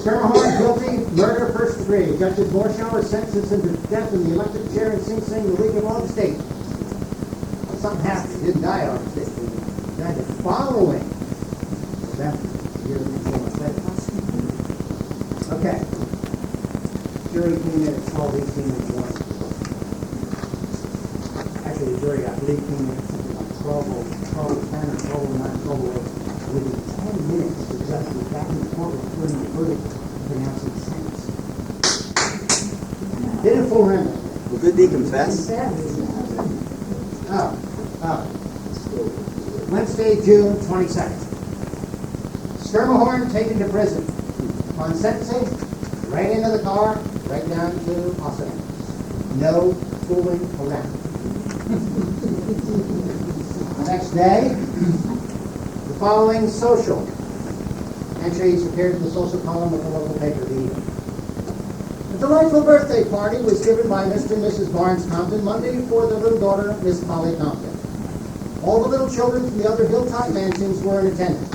Schermerhorn guilty, murder first degree. Judges Morshower sentenced him to death in the electric chair in Sing Sing, the League of Long State. Well, something happened. He didn't die on the state. He died the following event. Okay. Jury came in at 12:18 in the morning. Actually, the jury, I believe, came in at something like 12:10 or 12:09, 12:08. Within 10 minutes, the judge was back in the courtroom returning the verdict, pronouncing the sentence. Did it full remedy.
Well, did he confess?
Oh. Wednesday, June 22nd. Schermerhorn taken to prison. On sentencing, right into the car, right down to Los Angeles. No fooling around. The next day, the following social entries appeared in the social column of the local paper, The Eagle. A delightful birthday party was given by Mr. and Mrs. Barnes Compton Monday for their little daughter, Miss Polly Compton. All the little children from the other hilltop mansions were in attendance.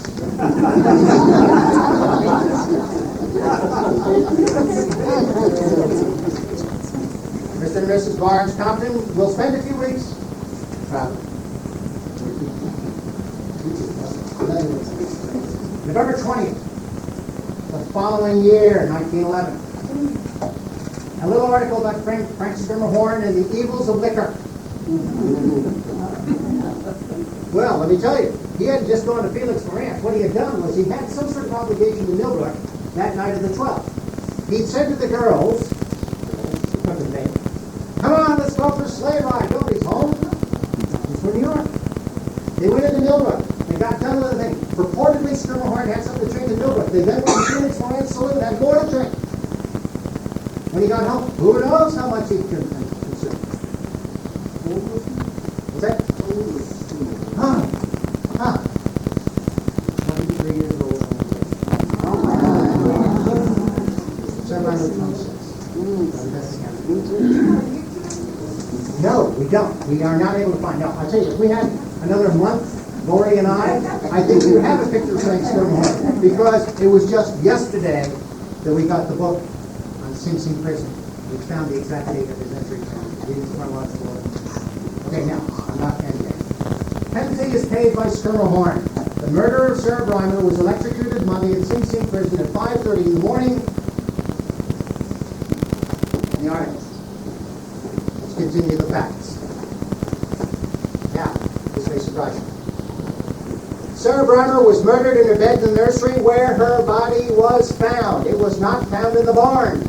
Mr. and Mrs. Barnes Compton will spend a few weeks traveling. November 20th, the following year, 1911. A little article about Frank Schermerhorn and the evils of liquor. Well, let me tell you, he hadn't just gone to Felix Morant's. What he had done was he had some sort of obligation to Millbrook that night of the 12th. He'd said to the girls, come on, let's go for a sleigh ride. Nobody's home. Nothing's for New York. They went into Millbrook. They got done with the thing. Purportedly, Schermerhorn had something to drink in Millbrook. They then went to Felix Morant's saloon and had more to drink. When he got home, who knows how much he could consume? What's that? 23 years old. 726. No, we don't. We are not able to find out. I'll tell you, if we had another month, Lori and I think we would have a picture of Frank Schermerhorn, because it was just yesterday that we got the book on Sing Sing prison. We found the exact date of his entry. Okay, now, I'm not ending it. Penalty is paid by Schermerhorn. The murderer of Sarah Reimer was electrocuted Monday at Sing Sing prison at 5:30 in the morning. In the article. Let's continue the facts. Now, this may surprise you. Sarah Reimer was murdered in her bed in the nursery where her body was found. It was not found in the barn.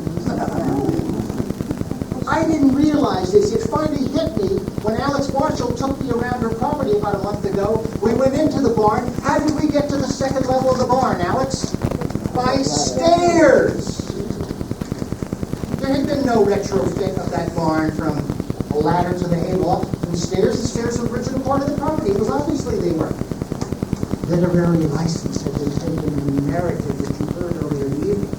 I didn't realize this. It finally hit me when Alex Marshall took me around her property about a month ago. We went into the barn. How did we get to the second level of the barn, Alex? By stairs. There had been no retrofit of that barn from a ladder to the hayloft. From stairs, the stairs were the original part of the property. It was obviously they were. Literary license had been taken in the narrative that you heard earlier in the evening.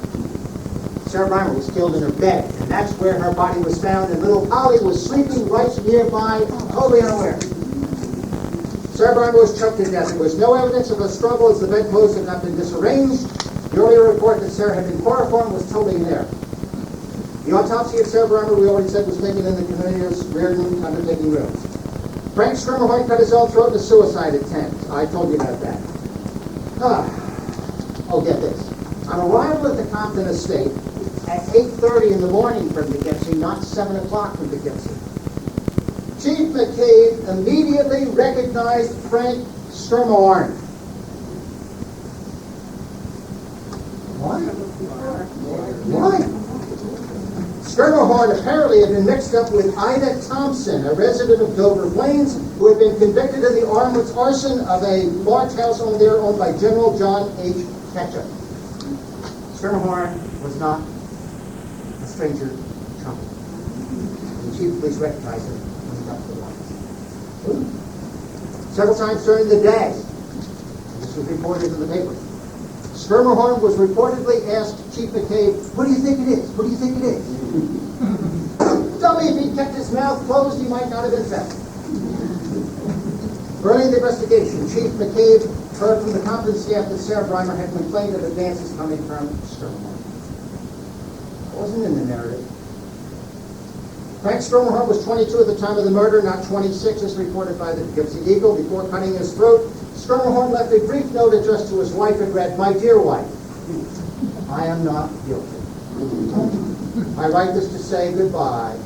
Sarah Reimer was killed in her bed, and that's where her body was found, and little Polly was sleeping right nearby, totally unaware. Sarah Reimer was choked to death. There was no evidence of a struggle as the bedclothes had not been disarranged. The earlier report that Sarah had been chloroformed was totally in there. The autopsy of Sarah Reimer, we already said, was taken in the committee's Reardon undertaking rooms. Frank Schermerhorn cut his own throat in a suicide attempt. I told you about that. Oh, get this. On arrival at the Compton Estate at 8:30 in the morning from Poughkeepsie, not 7 o'clock from Poughkeepsie, Chief McCabe immediately recognized Frank Schermerhorn. Why? Schermerhorn apparently had been mixed up with Ida Thompson, a resident of Dover Plains, who had been convicted of the arson of a large house owned by General John H. Ketchum. Schermerhorn was not a stranger to trouble. The chief of police recognized him when he got to the line. Several times during the day, this was reported in the paper, Schermerhorn was reportedly asked Chief McCabe, "What do you think it is? What do you think it is?" Tell me, if he'd kept his mouth closed, he might not have been found. Early in the investigation, Chief McCabe heard from the Compton staff that Sarah Breimer had complained of advances coming from Schermerhorn. It wasn't in the narrative. Frank Schermerhorn was 22 at the time of the murder, not 26 as reported by the Poughkeepsie Eagle. Before cutting his throat, Schermerhorn left a brief note addressed to his wife and read, "My dear wife, I am not guilty. I write this to say goodbye.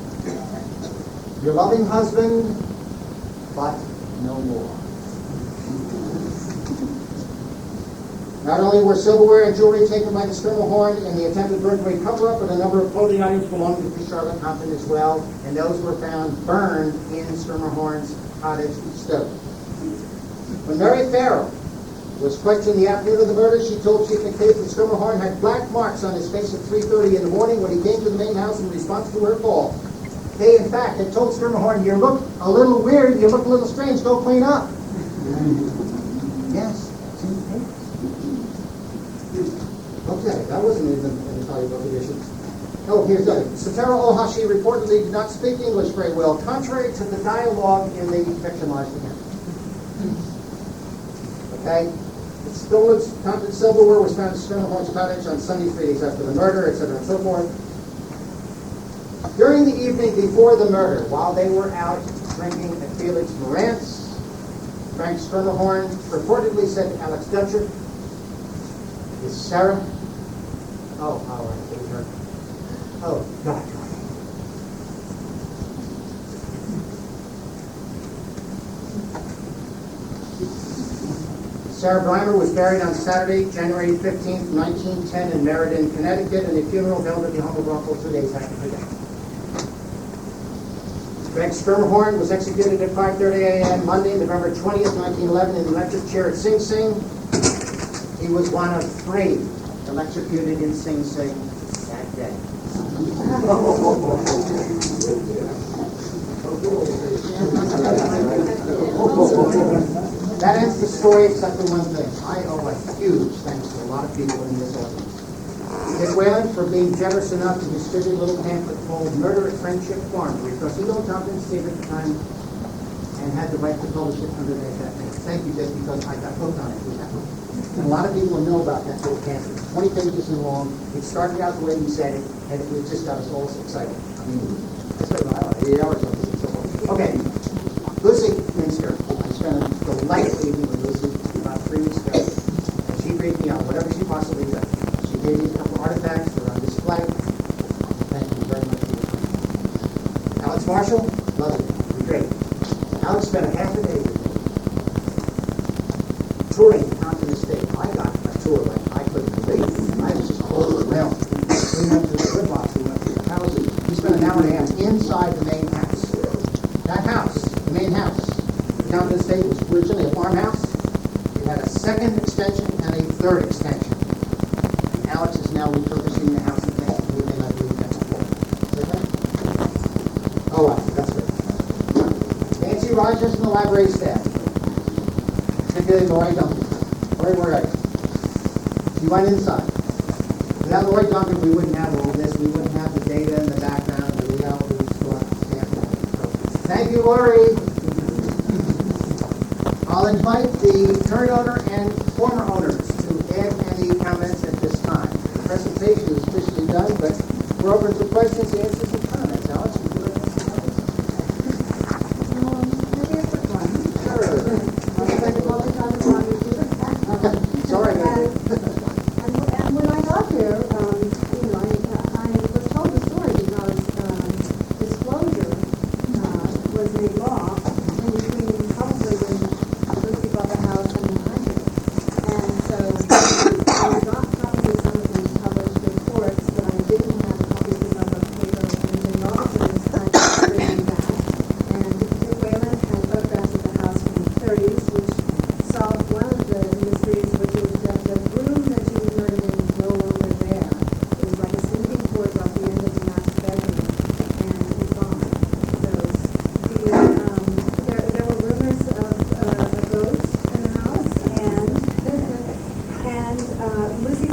Your loving husband, but no more." Not only were silverware and jewelry taken by the Schermerhorn in the attempted burglary cover-up, but a number of clothing items belonging to Charlotte Compton as well, and those were found burned in Schermerhorn's cottage stove. When Mary Farrell was questioned the afternoon of the murder, she told Chief McCabe that Schermerhorn had black marks on his face at 3:30 in the morning when he came to the main house in response to her call. They, in fact, had told Schermerhorn, "You look a little weird, you look a little strange, go clean up." Yes, it's in the papers. Okay, that wasn't even in the valuable edition. Oh, here's the other. Satara Ohashi reportedly did not speak English very well, contrary to the dialogue in the victimized account. Okay? The stolen Compton silverware was found in Schermerhorn's cottage on Sunday 3 days after the murder, etc. and so forth. During the evening before the murder, while they were out drinking at Felix Morant's, Frank Schermerhorn reportedly said to Alex Dutcher, "Is Sarah?" Oh, all right, leave her. Oh, God. Sarah Breimer was buried on Saturday, January 15th, 1910 in Meriden, Connecticut, and the funeral held at the home of Uncle 2 days after her death. Frank Schermerhorn was executed at 5:30 a.m. Monday, November 20th, 1911, in the electric chair at Sing Sing. He was one of 3 electrocuted in Sing Sing that day. That ends the story except for one thing. I owe a huge thanks to a lot of people in this audience. Dick Whalen for being generous enough to distribute a little pamphlet called Murder at Friendship Farm, because he owned Compton Estate at the time and had the right to publish it under that name. Thank you, Dick, because I got hooked on it. And a lot of people know about that little pamphlet. 20 pages in long. It started out the way he said it, and it just got us all so excited. I mean, I spent, I don't know, 8 hours on this and so forth. Okay, Lucy Minster. I spent a delightful evening with Lucy about 3 weeks ago. And she briefed me on whatever she possibly could. She gave me a couple artifacts that are on display. Thank you very much for your time. Alex Marshall, lovely. You're great. Alex spent a half a day with me touring Compton Estate. I got a tour like I couldn't believe. I was just all overwhelmed. We went to the wood box, we went to the houses. We spent an hour and a half inside the main house. That house, the main house, the Compton Estate was originally a farmhouse. It had a second extension and a third extension. And Alex is now repurposing the house and things to do, and I believe that's cool. Is that right? Oh, wow, that's great. Nancy Rogers and the library staff. Particularly Lori Duncan. Lori, where are you? She went inside. Without Lori Duncan, we wouldn't have all this. We wouldn't have the data in the background, the reality stuff. Thank you, Lori. I'll invite the current owner and former owners to add any comments at this time. The presentation is officially done, but we're open for questions, answers, and comments. Alex, would you like to say
I guess
30s, which solved one of the mysteries, which is that the room that she was murdered in is no longer there. It was like a sleeping porch off the end of the master bedroom, and it's gone. So there were rumors of a ghost in the house, and Lucy